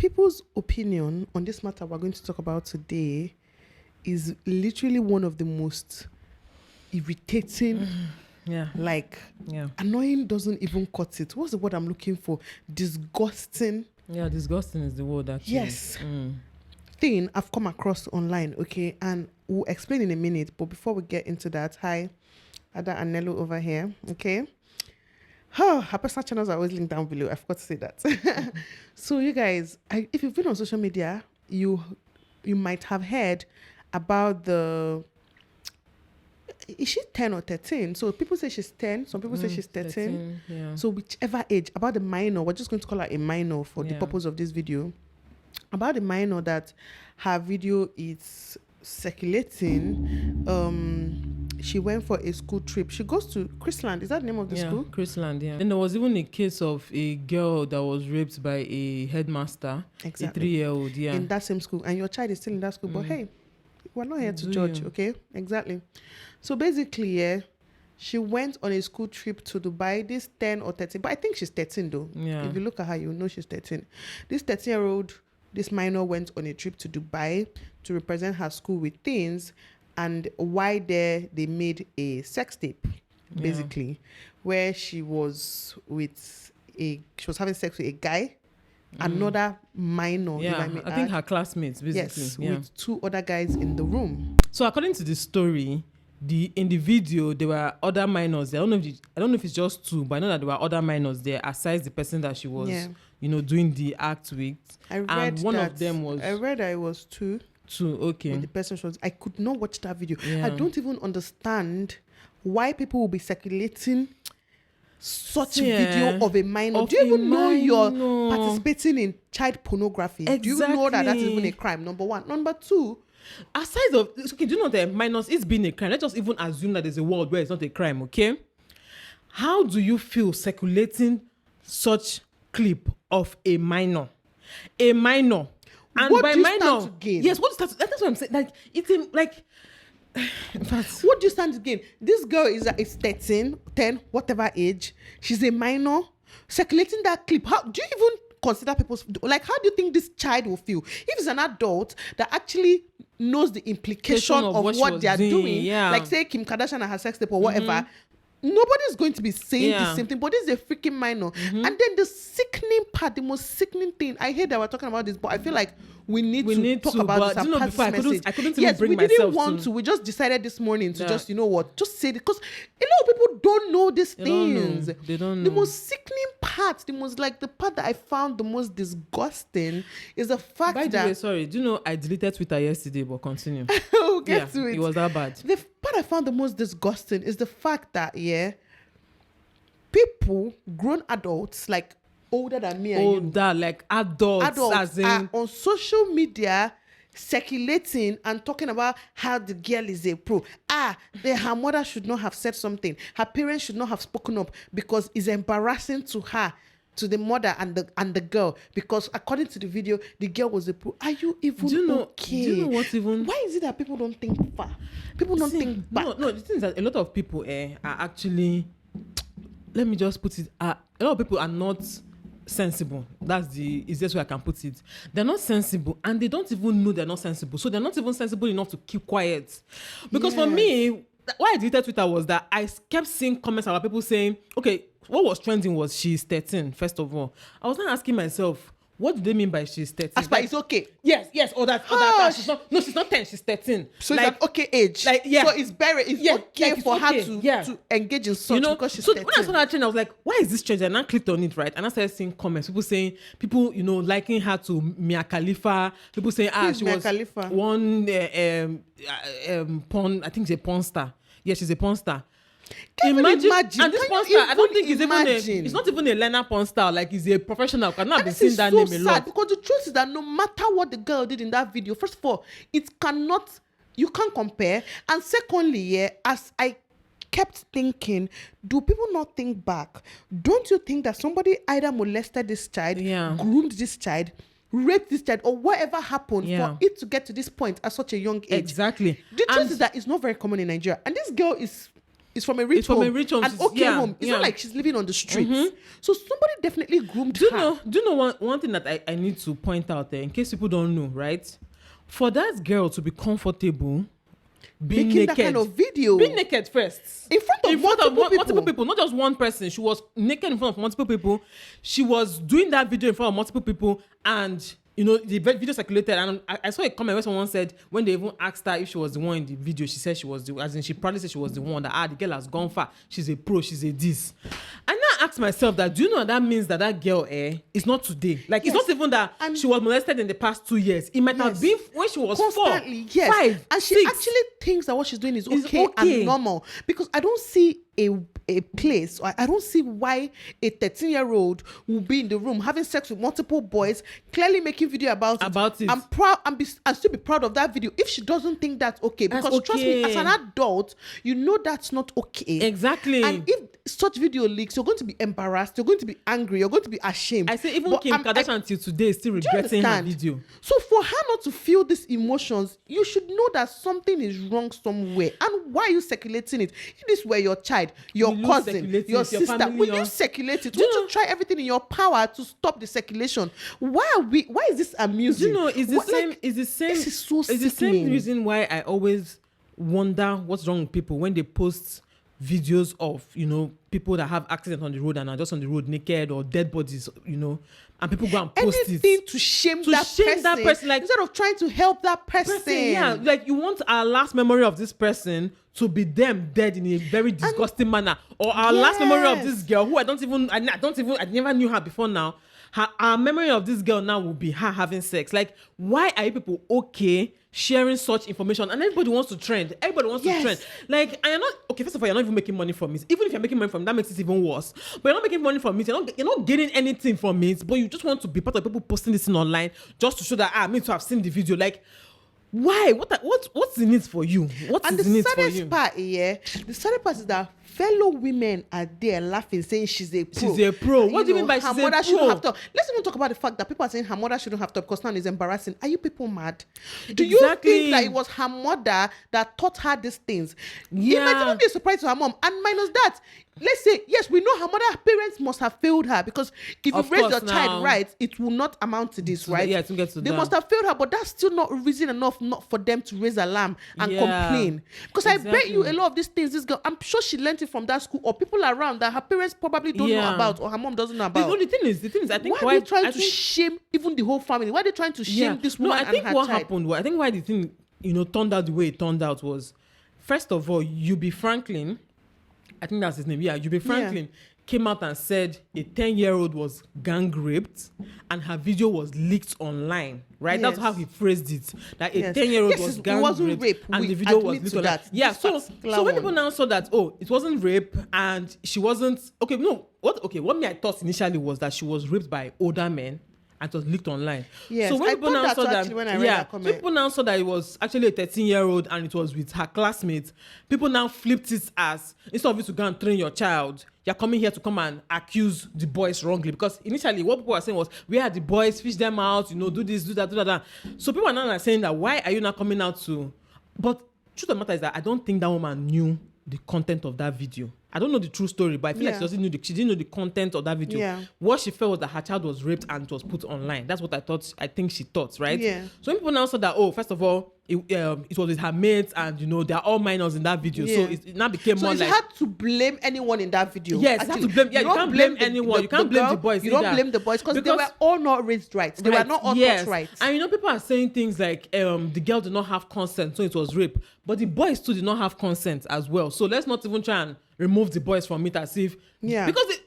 people's opinion on this matter we're going to talk about today is literally one of the most irritating, annoying doesn't even cut it. What's the word I'm looking for? Disgusting. Yeah, disgusting is the word actually. Yes. Thing I've come across online, okay? And we'll explain in a minute. But before we get into that, hi, Ada and Nello over here, okay? Her personal channels are always linked down below. I forgot to say that. So you guys, if you've been on social media, you might have heard about the... Is she 10 or 13? So people say she's 10. Some people say she's 13. Yeah. So whichever age, about the minor, we're just going to call her a minor for the purpose of this video. About the minor that her video is circulating, she went for a school trip. She goes to Chrisland. Is that the name of the school? Chrisland, yeah. And there was even a case of a girl that was raped by a headmaster, exactly. a 3-year-old, in that same school. And your child is still in that school. But hey, we're not here to judge, okay? Exactly. So basically, she went on a school trip to Dubai. This 10 or 13, but I think she's 13 though. Yeah. If you look at her, you know she's 13. This 13-year-old, this minor went on a trip to Dubai to represent her school with teens. And while there, they made a sex tape, basically, where she was having sex with a guy, another minor. Yeah, I think her classmates, basically. Yes, with 2 other guys in the room. So according to the story, in the video there were other minors there. I don't know if it's just 2, but I know that there were other minors there aside the person that she was, doing the act with. I read of them was. I read that it was 2. 2, okay. The person was. I could not watch that video. I don't even understand why people will be circulating such video of a minor. Do you even know you're participating in child pornography? Exactly. Do you know that is even a crime? Number 1. Number 2. Aside of, okay, do you know that minors is being a crime? Let's just even assume that there's a world where it's not a crime, okay? How do you feel circulating such clip of a minor? A minor. And what by do you minor, stand to gain? Yes, what do you stand to, that's what I'm saying. Like, it's in fact, what do you stand to gain? This girl is 13, 10, whatever age. She's a minor. Circulating that clip. How do you even consider people's, like, how do you think this child will feel if it's an adult that actually knows the implication of what they are doing? Like, say Kim Kardashian and her sex tape or whatever. Nobody's going to be saying the same thing, but this is a freaking minor. And then the sickening part, the most sickening thing, I hate that we're talking about this, but I feel like we need to talk about this. Before I couldn't yes, bring we myself didn't want to. We just decided this morning to just, you know what, just say it, because a lot of people don't know these things. They don't know. The most sickening part, the part that I found the most disgusting is the fact By the way, sorry, do you know I deleted Twitter yesterday, but continue. We'll get to it. It was that bad. The part I found the most disgusting is the fact that, people, grown adults, like older than me and you. Older, like adults as in, are on social media circulating and talking about how the girl is a pro. Her mother should not have said something. Her parents should not have spoken up because it's embarrassing to her, to the mother and the girl, because according to the video, the girl was a pro. Are you even okay? Do you know what even? Why is it that people don't think far? People don't think back. No, the thing is that a lot of people are actually, let me just put it, a lot of people are not sensible. That's the easiest way I can put it. They're not sensible and they don't even know they're not sensible. So they're not even sensible enough to keep quiet. Because for me, why I deleted Twitter was that I kept seeing comments about people saying, okay, what was trending was she's 13, first of all. I was not asking myself, what do they mean by she's 13? As it's okay. Yes, or that she's not 10, she's 13. So it's an okay age. Like, so it's okay for her to engage in such, because she's 13. So when I saw that trend, I was like, why is this trend? And I clicked on it, right? And I started seeing comments. People saying, liking her to Mia Khalifa. People saying, she was Khalifa? One porn, I think she's a porn star. Yeah, she's a porn star. Imagine. And this porn star, I don't think it's not even a learner porn star. Like, he's a professional. I've not been seeing that name a lot. Because the truth is that no matter what the girl did in that video, first of all, you can't compare. And secondly, as I kept thinking, do people not think back? Don't you think that somebody either molested this child, groomed this child, raped this child, or whatever happened for it to get to this point at such a young age? Exactly. The truth is that it's not very common in Nigeria. And this girl is It's from a rich It's from home. a rich home. An She's- okay yeah, home. It's yeah. not like she's living on the streets. So somebody definitely groomed her. Do you know one thing that I need to point out there in case people don't know, right? For that girl to be comfortable being Making naked, that kind of video. being naked first In front of multiple people. not just one person. She was naked in front of multiple people. She was doing that video in front of multiple people, and you know the video circulated. And I saw a comment where someone said when they even asked her if she was the one in the video, she said she was the, as in she probably said she was the one. That the girl has gone far. She's a pro. She's a this. And now ask myself that, do you know that means that girl is not today? Like Yes. it's not even that And she was molested in the past 2 years. It might have Yes. been when she was Constantly, 4, yes. 5, and she 6. actually thinks that what she's doing is Is okay, okay. and normal, because I don't see a place, or I don't see why a 13-year-old will be in the room having sex with multiple boys, clearly making video about it. I'm proud and still be proud of that video if she doesn't think that's okay, That's because trust me, as an okay. adult, you know that's not okay. Exactly. And if such video leaks, you're going to be embarrassed, you're going to be angry, you're going to be ashamed. I say even But Kim Kardashian till today is still do you regretting her understand? video. So for her not to feel these emotions, you should know that something is wrong somewhere. And why are you circulating it? If this were your child, your Will you cousin, circulate your it, your sister, family, will you your- circulate it? Do you Won't you know- try everything in your power to stop the circulation? Why is this Do amusing? you know it's the What, same like, it's the same this is so it's the same sickening. reason why I always wonder what's wrong with people when they post videos of, you know, people that have accidents on the road and are just on the road naked, or dead bodies, you know, and people go and post anything it to shame, To that, shame person, that person, like- instead of trying to help that person. Yeah, like you want our last memory of this person to be them dead in a very disgusting manner, or our last memory of this Yes. girl who I never knew her before now. Our memory of this girl now will be her having sex. Like, why are you people okay sharing such information? And everybody wants to trend. Everybody wants Yes. to trend. Like, and you're not okay. First of all, you're not even making money from it. Even if you're making money from it, that makes it even worse. But you're not making money from it. You're not getting anything from it. But you just want to be part of people posting this thing online just to show that me to have seen the video. Like, why? What's in it for you? What's And in the it for you? saddest part, the saddest part is that fellow women are there laughing, saying she's a pro. She's a pro. What do you mean by her she's a mother pro? shouldn't have to. Let's even talk about the fact that people are saying her mother shouldn't have to, because now it's embarrassing. Are you people mad? Do you Exactly. think that it was her mother that taught her these things? It Yeah. might even be a surprise to her mom. And minus that, let's say, yes, we know her parents must have failed her, because if you Of raise your course, now. child right, it will not amount to this, right? Yeah, it will get to They that. must have failed her, but that's still not reason enough not for them to raise alarm and Yeah. complain. Because I bet you a Exactly. lot of these things, this girl, I'm sure she learned it from that school, or people around that her parents probably don't know Yeah. about, or her mom doesn't know The about. only thing is, I think Why are they trying I to think- shame even the whole family? Why are they trying to shame this woman I think and her what child? happened, I think why the thing, turned out the way it turned out was, first of all, Yubi Franklin, I think that's his name, Yubi Franklin, came out and said a 10-year-old was gang raped and her video was leaked online, right? That's Yes. how he phrased it. That a Yes. 10-year-old Yes, was it gang wasn't raped rape. and We the video was admit leaked to online. that. Yeah, This so particular when one. people now saw that, it wasn't rape and she wasn't, what me I thought initially was that she was raped by older men and it was leaked online. Yes, so when I people thought now that saw too, that, actually, when I read that so comment. people now saw that it was actually a 13-year-old and it was with her classmates. People now flipped it as, instead of you to go and train your child, you're coming here to come and accuse the boys wrongly. Because initially what people were saying was, where are the boys, fish them out, do this, do that. So people are now saying that, why are you not coming out to, but truth of the matter is that I don't think that woman knew the content of that video. I don't know the true story, but I feel like she didn't know the content of that video. Yeah. What she felt was that her child was raped and it was put online. That's what I think she thought, right? Yeah. So when people now saw that, first of all, it was with her mates and they're all minors in that video. So Yeah. it now became So more it's like, hard to blame anyone in that video. Yes, you have to blame- you don't can't blame anyone. You can't blame the boys You don't either. blame the boys because they Because- were all not raised right. They were right, not all yes. taught right. And people are saying things like the girl did not have consent, so it was rape. But the boys too did not have consent as well. So let's not even try and remove the boys from it as if because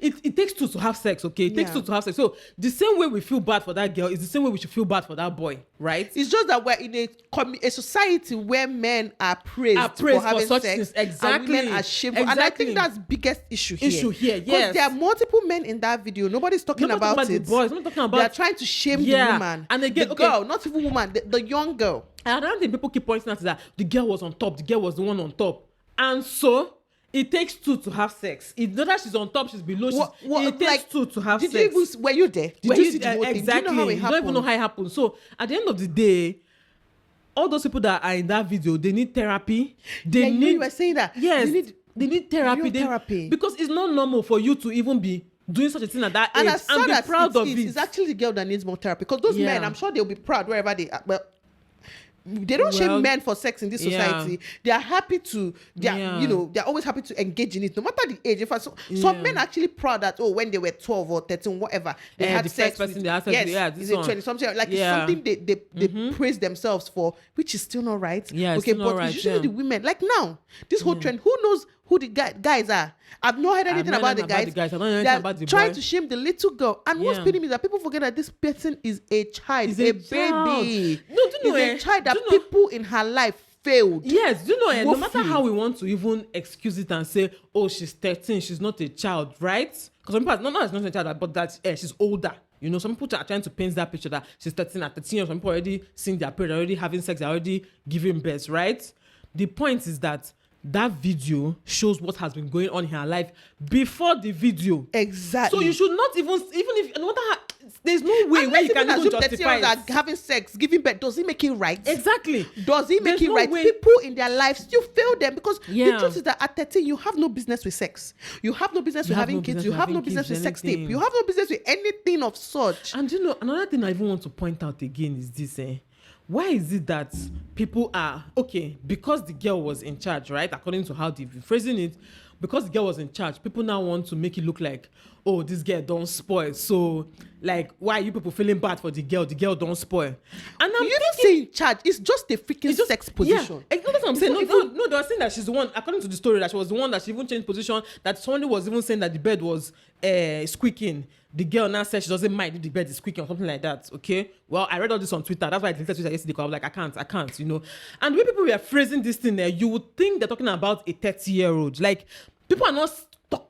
it takes two to have sex, okay? It takes Yeah. two to have sex. So the same way we feel bad for that girl is the same way we should feel bad for that boy, right? It's just that we're in a society where men are praised, For having such sex, things. Exactly. and women are shameful. And I Exactly. think that's biggest issue here. Yes. Because there are multiple men in that video. Nobody's talking Nobody talking about about it. the boys. Nobody talking about- They are trying to shame Yeah. the woman. And again, the okay. girl, not even woman, the young girl. And another thing people keep pointing out is that the girl was on top, the girl was the one on top. And so it takes two to have sex. It's not that she's on top, she's below. It takes two to have did sex. You even, were you there? Did Were you see the whole exactly. thing? Do you know how it You don't even know happened? how it happened. So at the end of the day, all those people that are in that video, they need therapy. They Yeah, you know need. you were saying that. Yes, They need therapy. real therapy. Because it's not normal for you to even be doing such a thing at that And age as and sad be as proud of it. it's actually the girl that needs more therapy. Because those Yeah. men, I'm sure they'll be proud wherever they are. Well, they don't Well, shame men for sex in this yeah. society. They are happy to, Yeah. you know, they're always happy to engage in it, no matter the age. In fact, some Yeah. men are actually proud that, oh, when they were 12 or 13, whatever, they Yeah, had the sex first person with, they had sex yes, with, yeah, this is it one. 20 something, like Yeah. it's something they praise themselves for, which is still not right. Yeah, it's okay, still not but right, it's usually yeah. the women. Like now, this whole trend, who knows who the guys are? I've not heard anything not about the heard about guys. the guys. I've not heard anything They're about the trying boy. to shame the little girl. And what's Yeah. paining me is that people forget that this person is a child, Is a a baby. child. No, do you know, Is a child that do you know- people in her life failed. Yes, do you know, no matter Woefully. how we want to even excuse it and say, oh, she's 13, she's not a child, right? Because some people, not a child, but that she's older. You know, some people are trying to paint that picture that she's 13 at 13 years. Some people already seeing their period, already having sex, they're already giving birth, right? The point is that video shows what has been going on in her life before the video. Exactly. So you should not even if no matter how, there's no way where you can even assume justify it. are having sex, giving birth. Does it make it right? Exactly. Does it make There's it no right? way- People in their lives, you fail them because the Yeah. truth is that at 13, you have no business with sex. You have no business You with have having no kids. business You with have no having business kids, with sex tape. anything. You have no business with anything of such. And you know, another thing I even want to point out again is this: why is it that people are okay because the girl was in charge, right? According to how they've been phrasing it, because the girl was in charge, people now want to make it look like, oh, this girl don't spoil. So, like, why are you people feeling bad for the girl? The girl don't spoil. And I'm You even say in charge. It's just a freaking it's just sex position. Yeah, that's what I'm It's saying. not No, they were saying that she's the one, according to the story, that she was the one that she even changed position. That somebody was even saying that the bed was squeaking. The girl now said she doesn't mind if the bed is squeaking or something like that. Okay. Well, I read all this on Twitter. That's why I deleted Twitter yesterday because I was like, I can't, you know. And when people were phrasing this thing there, you would think they're talking about a 30-year-old. Like, people are not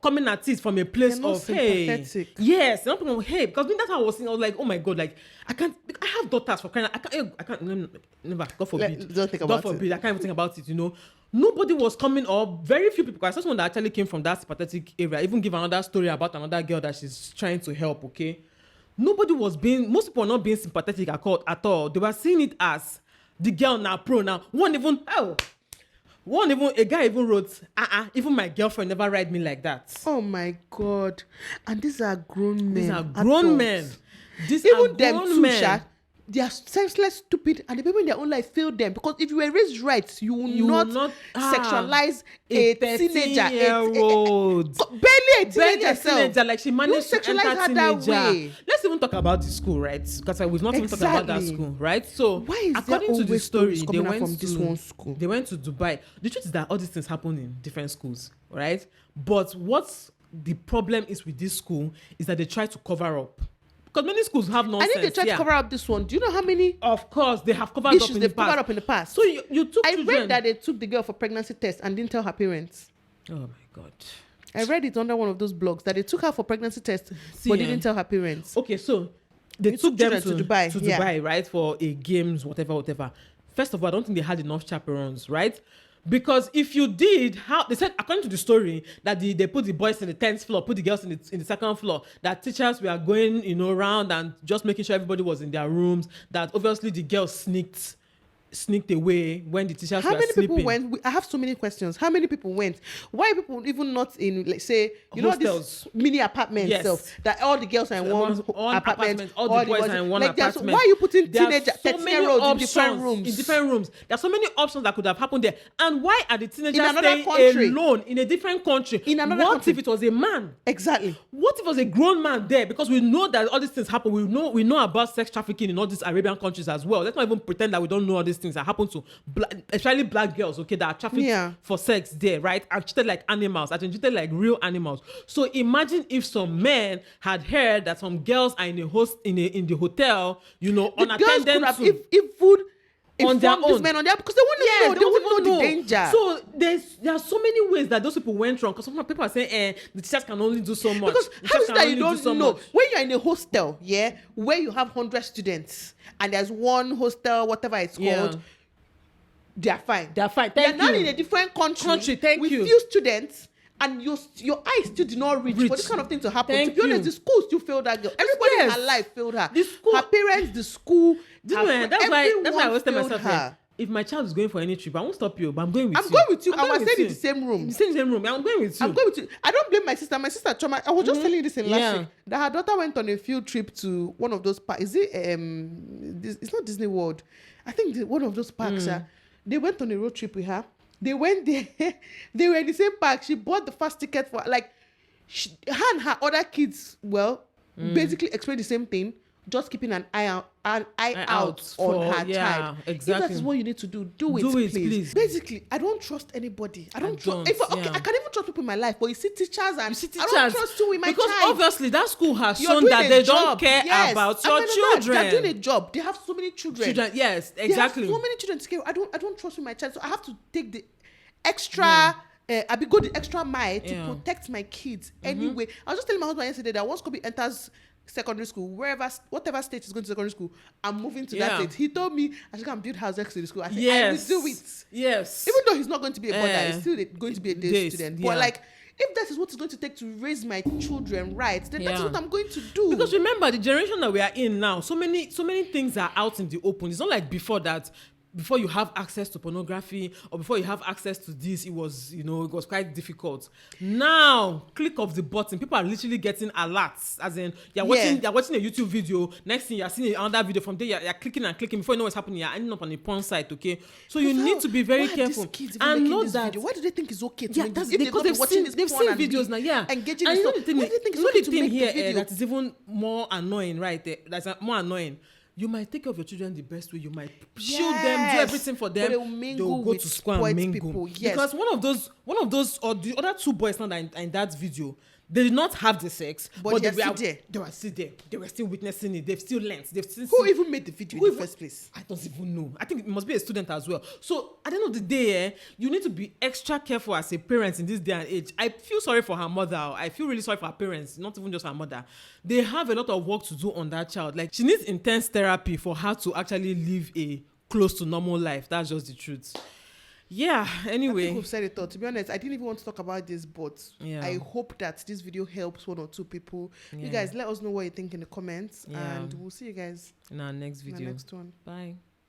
coming at it from a place They're not of hey, sympathetic. yes, they're not coming of hey, because that's how I was saying. I was like, oh my god, like I have daughters for crying out. I can't never, God forbid. Don't think God about forbid, it. I can't even think about it, you know. Nobody was coming up, very few people. I saw someone that actually came from that sympathetic area, even give another story about another girl that she's trying to help, okay? Nobody was being, most people were not being sympathetic at all. They were seeing it as the girl now pro now. A guy even wrote, even my girlfriend never ride me like that. Oh my God. And these are grown men. These are grown adults. men. These are Even them grown too, men. Sha, they are senseless, stupid, and the people in their own life fail them because if you were raised right, you will not sexualize a teenager, 13-year-old. barely a teenager, teenager, like she managed to sexualize enter her that teenager. way. Let's even talk about the school, right? Because we've not even talked about that Exactly. school, right? So Why is there according to the always story, stories they coming out went from this one school? They went to Dubai. The truth is that all these things happen in different schools, right? But what's the problem is with this school is that they try to cover up. Because many schools have I nonsense. think they tried to cover up this one. Do you know how many Of course, they have covered up issues in the they've covered past. up in the past? So you took I children. read that they took the girl for pregnancy test and didn't tell her parents. Oh my God. I read it under one of those blogs that they took her for pregnancy test See, but didn't tell her parents. Okay, so they You took took them to children to Dubai, yeah. Dubai, right, for a games, whatever. First of all, I don't think they had enough chaperones, right? Because if you did, how they said according to the story that they put the boys in the 10th floor, put the girls in the second floor. That teachers were going, you know, around and just making sure everybody was in their rooms. That obviously the girls sneaked away when the teachers How were many sleeping. people went? I have so many questions. How many people went? Why people even not in, let's say, you know, Hostels. this mini apartment Yes. stuff that all the girls are in one apartment, all the boys are in one like, apartment. why are you putting There are teenager, so 13-year-olds in different options rooms? In different rooms. There are so many options that could have happened there. And why are the teenagers In another staying country. alone in a different country? In another what country. if it was a man? Exactly. What if it was a grown man there? Because we know that all these things happen. We know about sex trafficking in all these Arabian countries as well. Let's not even pretend that we don't know all these things that happen to especially black girls, okay, that are trafficked for sex there, right? And treated like animals, and treated like real animals. So imagine if some men had heard that some girls are in the hotel, you know, The girls unattended could have to. if food On their informed these own. men on their because they wouldn't know. They wouldn't know the danger. So there are so many ways that those people went wrong. Because some people are saying, the teachers can only do so much. Because The how teachers is can that you only do don't so know much. when you're in a hostel, yeah, where you have 100 students and there's one hostel, whatever it's called, they are fine. They are fine. They're Thank not you. in a different country. Thank with you. few students. And your eyes still did not reach for this kind of thing to happen. Thank To be honest, you. the school still failed that girl. Everybody in Yes. her life failed her. The school- Her parents, the school. Do you her know, that's why I everyone wasted failed myself her. here. if my child is going for any trip, I won't stop you, but I'm going with you. I'm going with you. I'm I going was with staying in you. the same room. The same room. I'm going with you. I'm going with you. I don't blame my sister. My sister trauma. I was just telling you this in last week that her daughter went on a field trip to one of those parks. Is it it's not Disney World. I think one of those parks. They went on a road trip with her. They went there. They were in the same park. She bought the first ticket for her and her other kids. Basically explained the same thing. Just keeping an eye out on her child. Exactly. If that is what you need to do, do it, please. Basically, I don't trust anybody. I don't trust. I can even trust people in my life, but you see teachers and I don't trust you with my because child. Obviously that school has shown that they don't care about your children. They're doing a job. They have so many children. Yes, exactly. They have so many children to care. I don't trust with my child, so I have to take the extra. Go the extra mile to protect my kids anyway. I was just telling my husband yesterday that once Kobe enters secondary school, whatever state is going to secondary school, I'm moving to that state. He told me I should come build house next to the school. I said, I will do it. Yes. Even though he's not going to be a brother, he's still going to be a day student. But if that is what it's going to take to raise my children right, then that's what I'm going to do. Because remember, the generation that we are in now, so many things are out in the open. It's not like before that. Before you have access to pornography or before you have access to this, it was quite difficult. Now, click of the button, people are literally getting alerts. As in, you're watching a YouTube video. Next thing you're seeing another video from there. You're clicking and clicking before you know what's happening. You're ending up on a porn site. Okay, so you need to be very careful. And know that. Why do they think it's okay to make this? Because they've seen videos now. Yeah, engaging. And you know the thing here that is even more annoying, right? That's more annoying. You might take care of your children the best way. You might shield them, do everything for them. They'll go to school and mingle. People, because one of those, or the other two boys now that in that video, they did not have the sex, but they were still there. They were still witnessing it. They've still learned. Who even made the video in the first place? I don't even know. I think it must be a student as well. So at the end of the day, you need to be extra careful as a parent in this day and age. I feel sorry for her mother. I feel really sorry for her parents, not even just her mother. They have a lot of work to do on that child. Like, she needs intense therapy for her to actually live a close to normal life. That's just the truth. Yeah, anyway. I think we've said it all. To be honest, I didn't even want to talk about this, but I hope that this video helps one or two people. You guys, let us know what you think in the comments, and we'll see you guys in our next video. In our next one. Bye.